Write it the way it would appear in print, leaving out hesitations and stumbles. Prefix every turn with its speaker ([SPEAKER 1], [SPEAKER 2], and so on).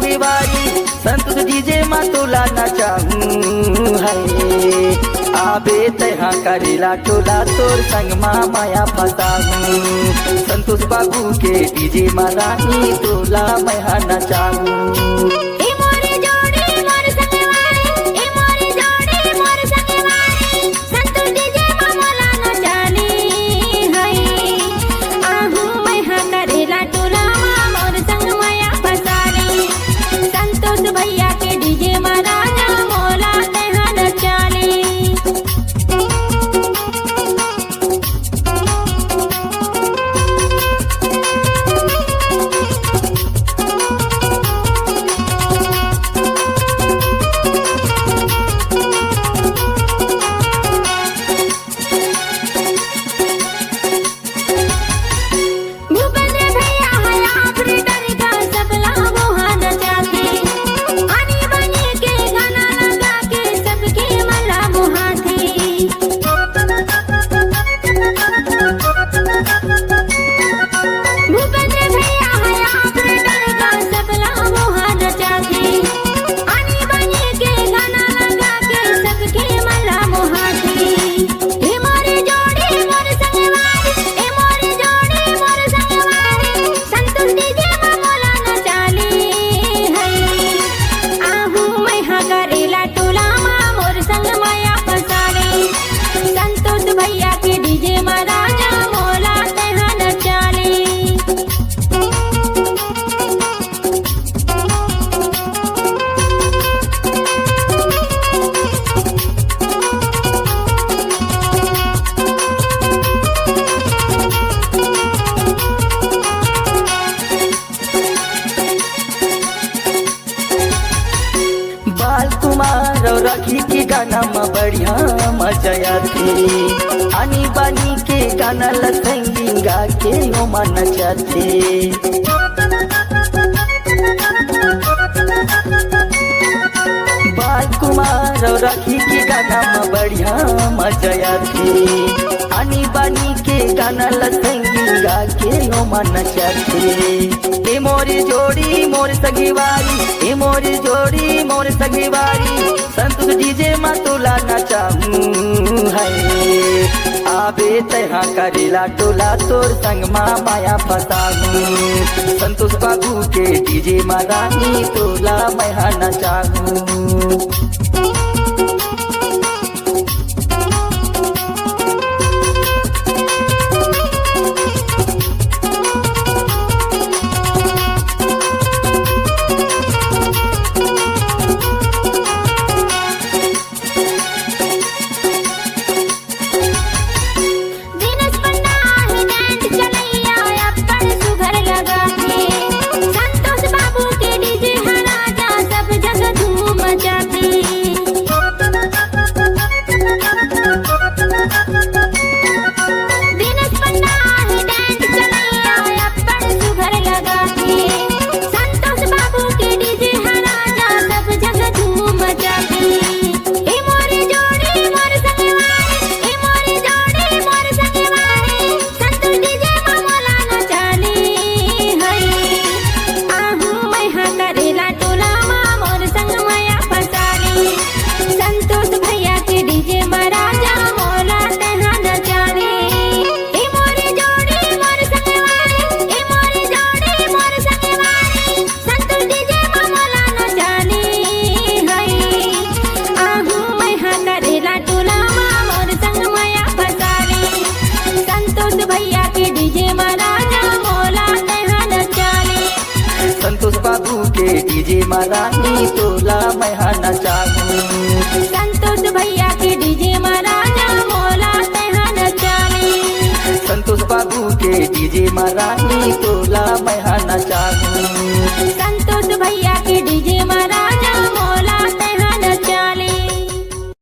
[SPEAKER 1] संगीवारी Santosh DJ मा तोला नचाऊं है आबे तहा करेला टोला तोर संग मा माया फसाऊं संतोष बाबू के डीजे मा रानी तोला मैं नचाऊं। कुमार राखी के गाना में बढ़िया मजा आती आनी बानी के गाना लसंगी गा के ओमा नचाते बाल कुमार राखी के गाना में बढ़िया मजा आती आनी बानी के गाना लसंगी गा के ओमा नचाते ए मोरी जोड़ी मोर सगीवारी ए मोरी जोड़ी मोर सगीवारी संतोष डीजे मा तोला नचाऊं है आबे तहा करेला टोला तोर संग मा माया फसाऊं संतोष बाबू के डीजे मा रानी तोला मैं नचाऊं। संतोष बाबू के डीजे मा रानी तोला मैं नचाऊं
[SPEAKER 2] संतोष भैया के डीजे मा राजा मोला तहा नचानी
[SPEAKER 1] संतोष बाबू के डीजे मा रानी तोला